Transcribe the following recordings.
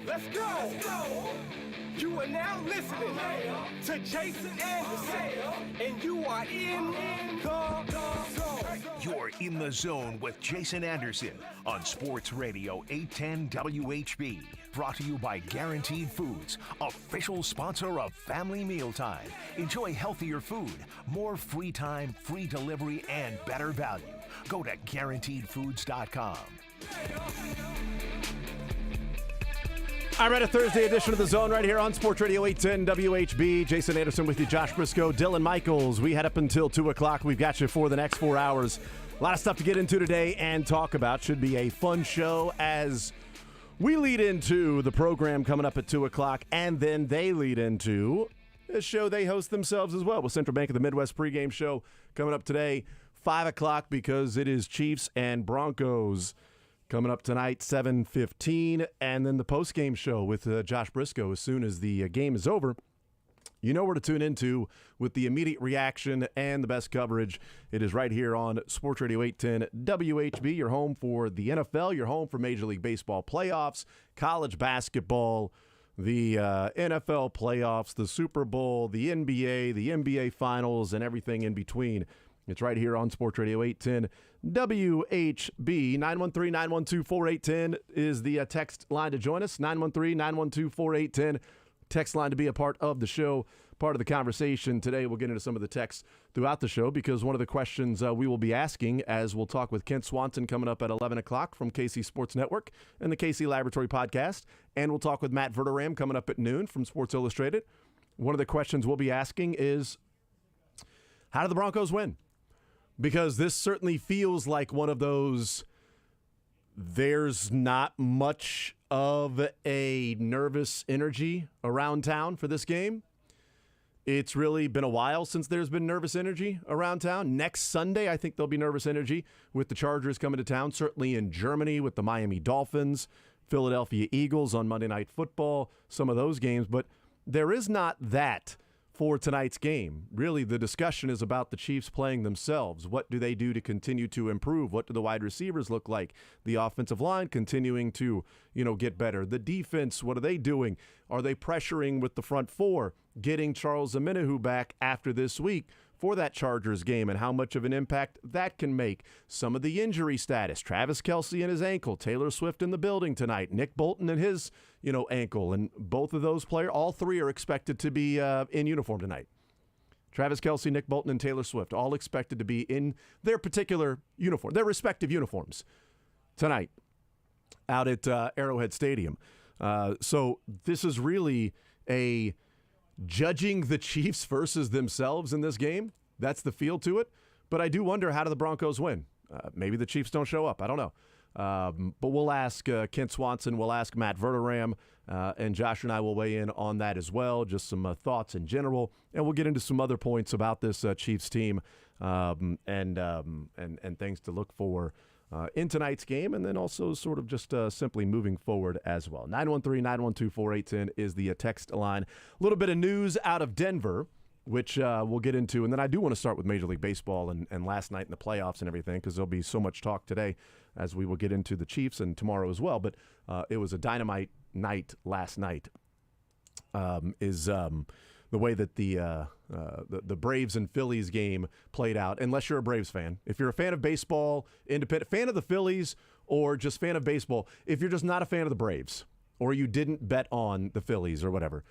Let's go. You are now listening to Jason Anderson, and you are in the zone. You're in the zone with Jason Anderson on Sports Radio 810 WHB. Brought to you by Guaranteed Foods, official sponsor of Family Mealtime. Enjoy healthier food, more free time, free delivery, and better value. Go to GuaranteedFoods.com. All right, a Thursday edition of The Zone right here on Sports Radio 810 WHB. Jason Anderson with you, Josh Brisco, Dylan Michaels. We head up until 2 o'clock. We've got you for the next 4 hours. A lot of stuff to get into today and talk about. Should be a fun show as we lead into the program coming up at 2 o'clock, and then they lead into a show they host themselves as well with Central Bank of the Midwest pregame show coming up today, 5 o'clock, because it is Chiefs and Broncos. Coming up tonight, 7:15, and then the postgame show with Josh Brisco as soon as the game is over. You know where to tune into with the immediate reaction and the best coverage. It is right here on Sports Radio 810 WHB, your home for the NFL, your home for Major League Baseball playoffs, college basketball, the NFL playoffs, the Super Bowl, the NBA Finals, and everything in between. It's right here on Sports Radio 810 WHB. 913-912-4810 is the text line to join us. 913-912-4810. Text line to be a part of the show, part of the conversation. Today we'll get into some of the texts throughout the show because one of the questions we will be asking, as we'll talk with Kent Swanson coming up at 11 o'clock from KC Sports Network and the KC Laboratory Podcast, and we'll talk with Matt Verderam coming up at noon from Sports Illustrated. One of the questions we'll be asking is, how do the Broncos win? Because this certainly feels like one of those, there's not much of a nervous energy around town for this game. It's really been a while since there's been nervous energy around town. Next Sunday, I think there'll be nervous energy with the Chargers coming to town, certainly in Germany with the Miami Dolphins, Philadelphia Eagles on Monday Night Football, some of those games. But there is not that for tonight's game. Really, the discussion is about the Chiefs playing themselves. What do they do to continue to improve? What do the wide receivers look like? The offensive line continuing to, get better. The defense, what are they doing? Are they pressuring with the front four? Getting Charles Omenihu back after this week for that Chargers game and how much of an impact that can make. Some of the injury status. Travis Kelce and his ankle. Taylor Swift in the building tonight. Nick Bolton and his ankle, and both of those players, all three are expected to be in uniform tonight. Travis Kelce, Nick Bolton, and Taylor Swift, all expected to be in their particular uniform, their respective uniforms tonight out at Arrowhead Stadium. So this is really a judging the Chiefs versus themselves in this game. That's the feel to it. But I do wonder, how do the Broncos win? Maybe the Chiefs don't show up. I don't know. But we'll ask Kent Swanson, we'll ask Matt Verderam, and Josh and I will weigh in on that as well, just some thoughts in general, and we'll get into some other points about this Chiefs team and things to look for in tonight's game, and then also sort of just simply moving forward as well. 913-912-4810 is the text line. A little bit of news out of Denver, which we'll get into, and then I do want to start with Major League Baseball and last night in the playoffs and everything, because there'll be so much talk today as we will get into the Chiefs and tomorrow as well. But it was a dynamite night last night. The way that the Braves and Phillies game played out, unless you're a Braves fan. If you're a fan of baseball, independent fan of the Phillies, or just fan of baseball, if you're just not a fan of the Braves, or you didn't bet on the Phillies or whatever,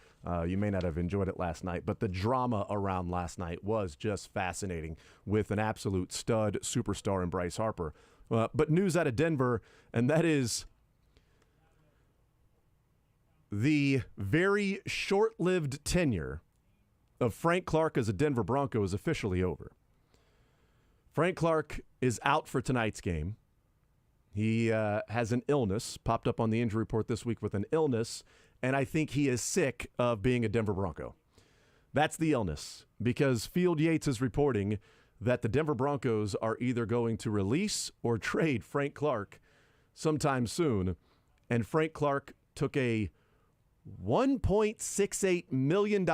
you may not have enjoyed it last night. But the drama around last night was just fascinating with an absolute stud superstar in Bryce Harper. But news out of Denver, and that is the very short-lived tenure of Frank Clark as a Denver Bronco is officially over. Frank Clark is out for tonight's game. He has an illness, popped up on the injury report this week with an illness, and I think he is sick of being a Denver Bronco. That's the illness, because Field Yates is reporting that the Denver Broncos are either going to release or trade Frank Clark sometime soon, and Frank Clark took a $1.68 million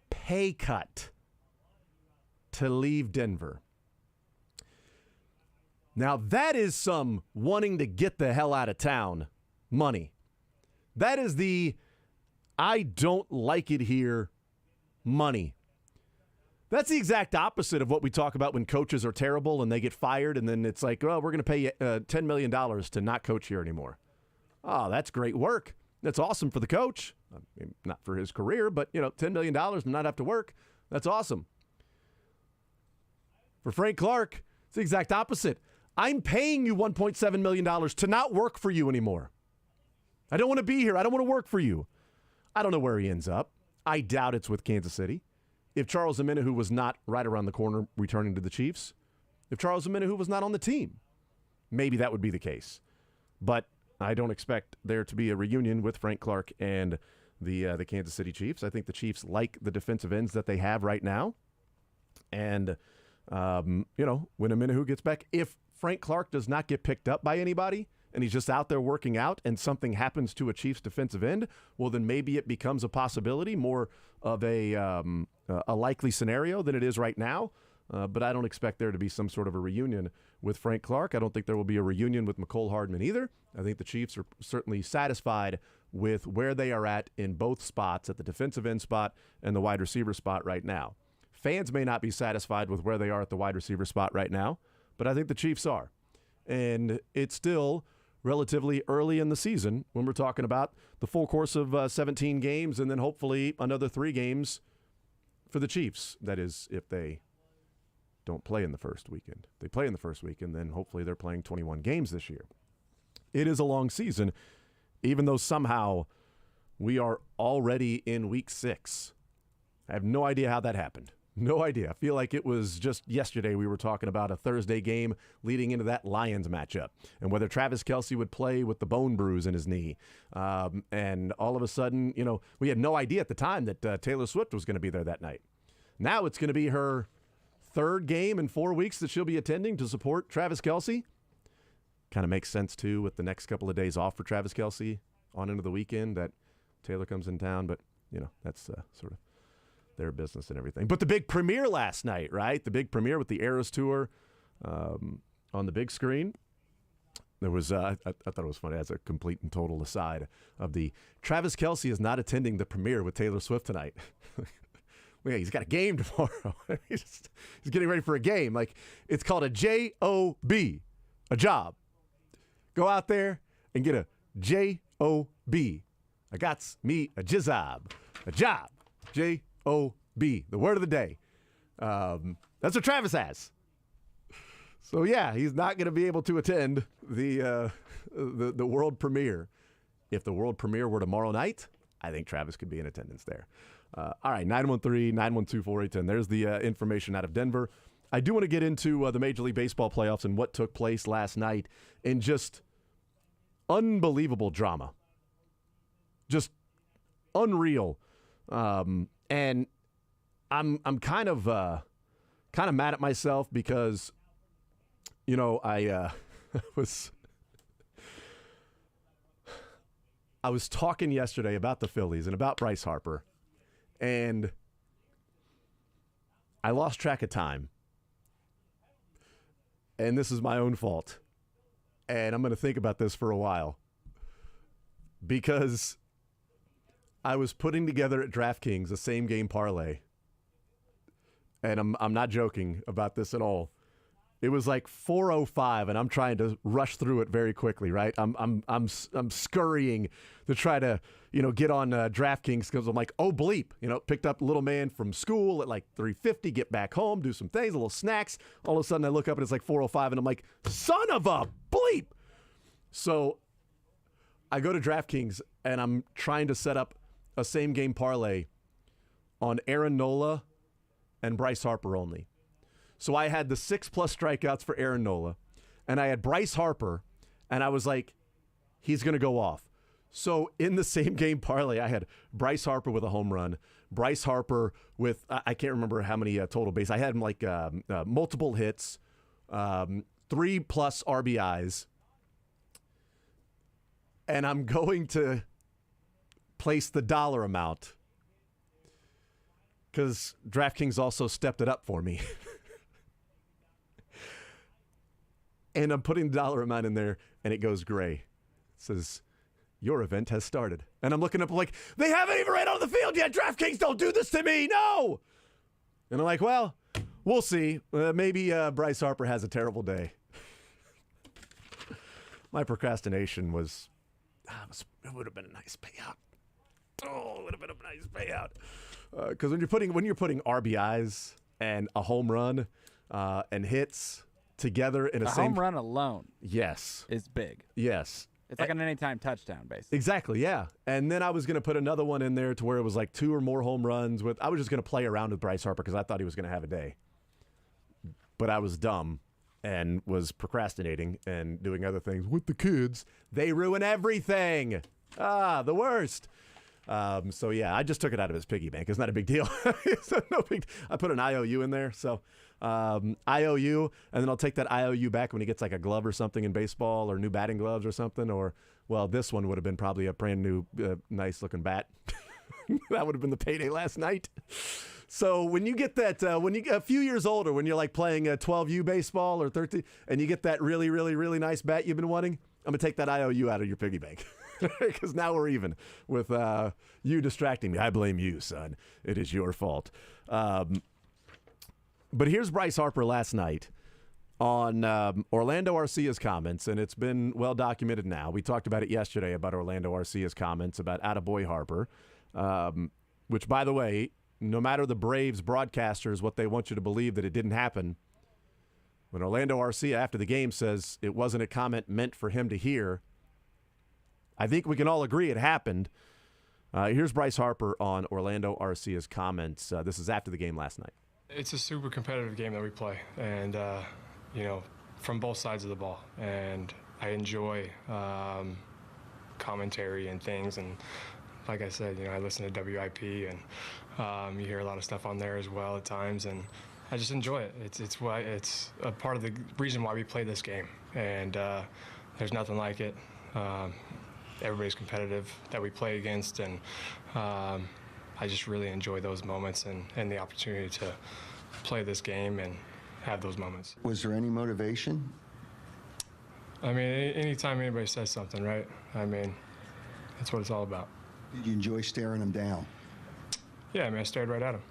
pay cut to leave Denver. Now, that is some wanting to get the hell out of town money. That is the I don't like it here money. That's the exact opposite of what we talk about when coaches are terrible and they get fired, and then it's like, well, we're going to pay you $10 million to not coach here anymore. Oh, that's great work. That's awesome for the coach. I mean, not for his career, but, $10 million and not have to work. That's awesome. For Frank Clark, it's the exact opposite. I'm paying you $1.7 million to not work for you anymore. I don't want to be here. I don't want to work for you. I don't know where he ends up. I doubt it's with Kansas City. If Charles Omenihu was not right around the corner returning to the Chiefs, if Charles Omenihu was not on the team, maybe that would be the case. But I don't expect there to be a reunion with Frank Clark and the Kansas City Chiefs. I think the Chiefs like the defensive ends that they have right now. And, when Omenihu gets back, if Frank Clark does not get picked up by anybody and he's just out there working out and something happens to a Chiefs defensive end, well, then maybe it becomes a possibility, more of a likely scenario than it is right now. But I don't expect there to be some sort of a reunion with Frank Clark. I don't think there will be a reunion with McCole Hardman either. I think the Chiefs are certainly satisfied with where they are at in both spots, at the defensive end spot and the wide receiver spot right now. Fans may not be satisfied with where they are at the wide receiver spot right now, but I think the Chiefs are. And it's still relatively early in the season when we're talking about the full course of 17 games and then hopefully another 3 games for the Chiefs. That is, if they don't play in the first weekend. They play in the first weekend, then hopefully they're playing 21 games this year. It is a long season, even though somehow we are already in week 6. I have no idea how that happened. No idea. I feel like it was just yesterday we were talking about a Thursday game leading into that Lions matchup and whether Travis Kelce would play with the bone bruise in his knee. And all of a sudden, we had no idea at the time that Taylor Swift was going to be there that night. Now it's going to be her 3rd game in 4 weeks that she'll be attending to support Travis Kelce. Kind of makes sense, too, with the next couple of days off for Travis Kelce on into the weekend that Taylor comes in town. But, that's sort of their business and everything. But the big premiere last night, right? The big premiere with the Eras Tour on the big screen. There was, I thought it was funny as a complete and total aside of the Travis Kelce is not attending the premiere with Taylor Swift tonight. Yeah, he's got a game tomorrow. He's getting ready for a game. Like, it's called a J-O-B, a job. Go out there and get a J-O-B. I got me a jizob, a job. J-O-B, the word of the day. That's what Travis has. So, yeah, he's not going to be able to attend the world premiere. If the world premiere were tomorrow night, I think Travis could be in attendance there. All right, 913-912-4810. There's the information out of Denver. I do want to get into the Major League Baseball playoffs and what took place last night in just unbelievable drama. Just unreal. And I'm kind of mad at myself because, I was talking yesterday about the Phillies and about Bryce Harper, and I lost track of time. And this is my own fault. And I'm going to think about this for a while because I was putting together at DraftKings a same-game parlay. And I'm not joking about this at all. It was like 4:05, and I'm trying to rush through it very quickly, right? I'm scurrying to try to, get on DraftKings because I'm like, oh, bleep. Picked up little man from school at like 3:50, get back home, do some things, a little snacks. All of a sudden I look up and it's like 4:05, and I'm like, son of a bleep. So I go to DraftKings, and I'm trying to set up a same-game parlay on Aaron Nola and Bryce Harper only. So I had the 6+ strikeouts for Aaron Nola, and I had Bryce Harper, and I was like, he's going to go off. So in the same game parlay, I had Bryce Harper with a home run, Bryce Harper with, I can't remember how many total base. I had him like multiple hits, 3+ RBIs, and I'm going to place the dollar amount because DraftKings also stepped it up for me. And I'm putting the dollar amount in there, and it goes gray. It says your event has started. And I'm looking up like, they haven't even ran on the field yet. DraftKings, don't do this to me. No. And I'm like, well, we'll see. Maybe Bryce Harper has a terrible day. My procrastination was, it would have been a nice payout. Oh, it would have been a nice payout. Because when you're putting RBIs and a home run and hits together in a home run alone, yes, is big. Yes, it's like an anytime touchdown, basically. Exactly, yeah. And then I was going to put another one in there to where it was like 2 or more home runs. I was just going to play around with Bryce Harper because I thought he was going to have a day. But I was dumb and was procrastinating and doing other things with the kids. They ruin everything. The worst. So yeah, I just took it out of his piggy bank. It's not a big deal. No big. I put an IOU in there, so IOU, and then I'll take that IOU back when he gets like a glove or something in baseball, or new batting gloves or something. Or well, this one would have been probably a brand new, nice looking bat. That would have been the payday last night. So when you get that, when you get a few years older, when you're like playing a 12U baseball or 13, and you get that really, really, really nice bat you've been wanting, I'm gonna take that IOU out of your piggy bank. Because now we're even with you distracting me. I blame you, son. It is your fault. But here's Bryce Harper last night on Orlando Arcia's comments, and it's been well documented now. We talked about it yesterday about Orlando Arcia's comments about attaboy Harper, which, by the way, no matter the Braves broadcasters, what they want you to believe that it didn't happen, when Orlando Arcia after the game says it wasn't a comment meant for him to hear, I think we can all agree it happened. Here's Bryce Harper on Orlando Arcia's comments. This is after the game last night. It's a super competitive game that we play, and, from both sides of the ball. And I enjoy commentary and things. And like I said, I listen to WIP, and you hear a lot of stuff on there as well at times. And I just enjoy it. It's a part of the reason why we play this game. And there's nothing like it. Everybody's competitive that we play against, and I just really enjoy those moments and the opportunity to play this game and have those moments. Was there any motivation? I mean, anytime anybody says something, right? I mean, that's what it's all about. Did you enjoy staring him down? Yeah, I mean, I stared right at him.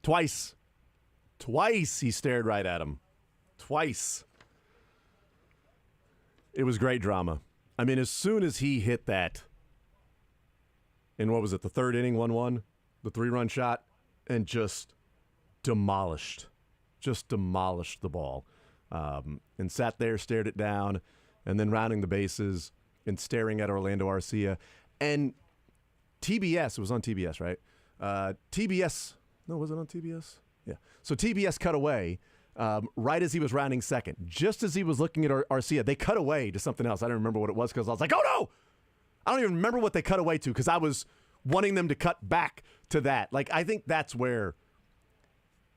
Twice he stared right at him. Twice. It was great drama. I mean, as soon as he hit that, in what was it, the third inning, 1-1, the 3-run shot, and just demolished the ball, and sat there, stared it down, and then rounding the bases and staring at Orlando Arcia. And TBS, it was on TBS, right? Was it on TBS? Yeah. So TBS cut away right as he was rounding second. Just as he was looking at Arcia, they cut away to something else. I don't remember what it was because I was like, oh, no! I don't even remember what they cut away to because I was wanting them to cut back to that. Like, I think that's where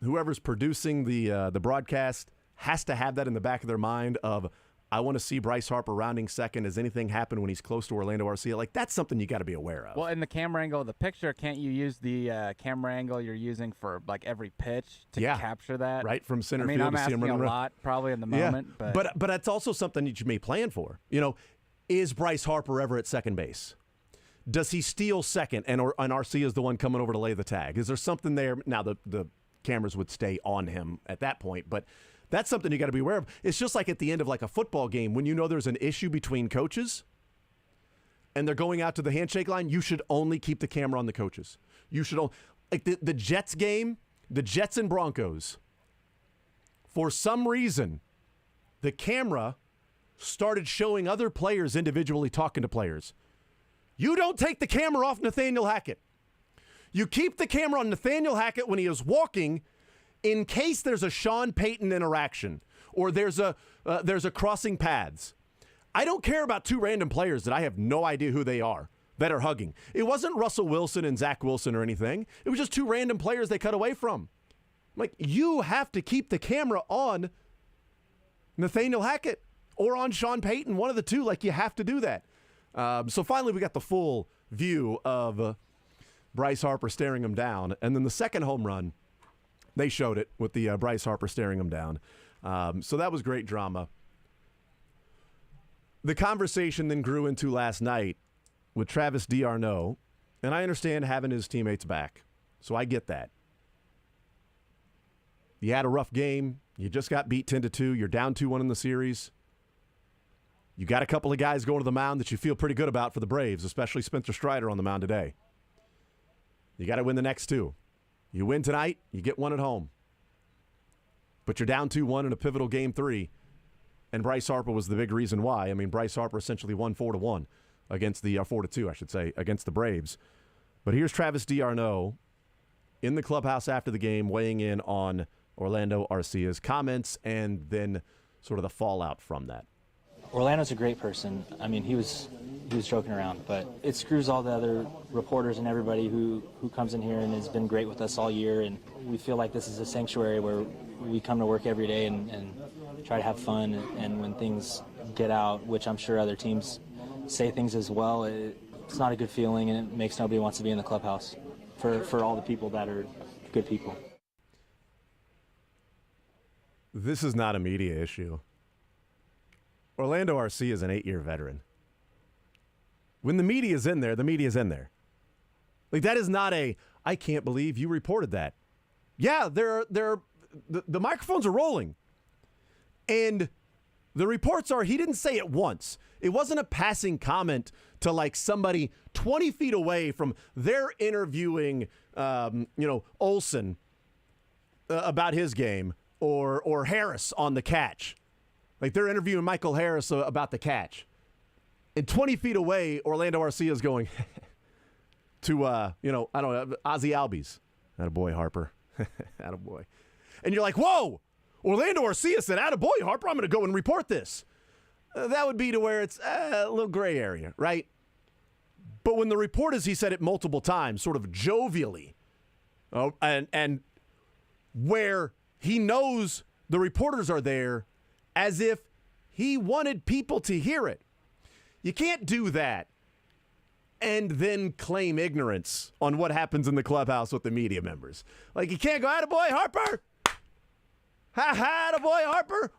whoever's producing the broadcast has to have that in the back of their mind of, I want to see Bryce Harper rounding second. Does anything happen when he's close to Orlando Arcia? Like, that's something you got to be aware of. Well, in the camera angle of the picture, can't you use the camera angle you're using for, like, every pitch to capture that? Right, from center field I'm to see him asking running a lot probably in the moment. But that's also something that you may plan for. Is Bryce Harper ever at second base? Does he steal second and Arcia is the one coming over to lay the tag? Is there something there? Now, the cameras would stay on him at that point, but that's something you got to be aware of. It's just like at the end of like a football game when you know there's an issue between coaches and they're going out to the handshake line, you should only keep the camera on the coaches. You should like the Jets game, the Jets and Broncos. For some reason, the camera started showing other players individually talking to players. You don't take the camera off Nathaniel Hackett. You keep the camera on Nathaniel Hackett when he is walking in case there's a Sean Payton interaction or there's a crossing paths. I don't care about two random players that I have no idea who they are that are hugging. It wasn't Russell Wilson and Zach Wilson or anything. It was just two random players they cut away from. Like, you have to keep the camera on Nathaniel Hackett or on Sean Payton, one of the two. Like, you have to do that. So finally we got the full view of Bryce Harper staring him down. And then the second home run, they showed it with the Bryce Harper staring him down. So that was great drama. The conversation then grew into last night with Travis d'Arnaud, and I understand having his teammates back, so I get that. You had a rough game. You just got beat 10-2. You're down 2-1 in the series. You got a couple of guys going to the mound that you feel pretty good about for the Braves, especially Spencer Strider on the mound today. You got to win the next 2. You win tonight, you get 1 at home. But you're down 2-1 in a pivotal Game 3, and Bryce Harper was the big reason why. I mean, Bryce Harper essentially won 4-1 against the 4-2, I should say, against the Braves. But here's Travis d'Arnaud in the clubhouse after the game, weighing in on Orlando Arcia's comments and then sort of the fallout from that. Orlando's a great person. I mean, he was joking around, but it screws all the other reporters and everybody who comes in here and has been great with us all year. And we feel like this is a sanctuary where we come to work every day and try to have fun. And when things get out, which I'm sure other teams say things as well, it's not a good feeling, and it makes nobody wants to be in the clubhouse for all the people that are good people. This is not a media issue. Orlando Arcia is an 8-year veteran. When the media's in there, the media's in there. Like, that is not I can't believe you reported that. Yeah, the microphones are rolling. And the reports are he didn't say it once. It wasn't a passing comment to like somebody 20 feet away from they're interviewing, Olsen about his game or Harris on the catch. Like, they're interviewing Michael Harris about the catch. And 20 feet away, Orlando Arcia is going to, I don't know, Ozzie Albies. Attaboy, Harper. Attaboy. And you're like, whoa, Orlando Arcia said, attaboy, Harper, I'm going to go and report this. That would be to where it's a little gray area, right? But when the report is, he said it multiple times, sort of jovially, and where he knows the reporters are there as if he wanted people to hear it. You can't do that and then claim ignorance on what happens in the clubhouse with the media members. Like, you can't go, attaboy, Harper! Ha-ha, attaboy, Harper!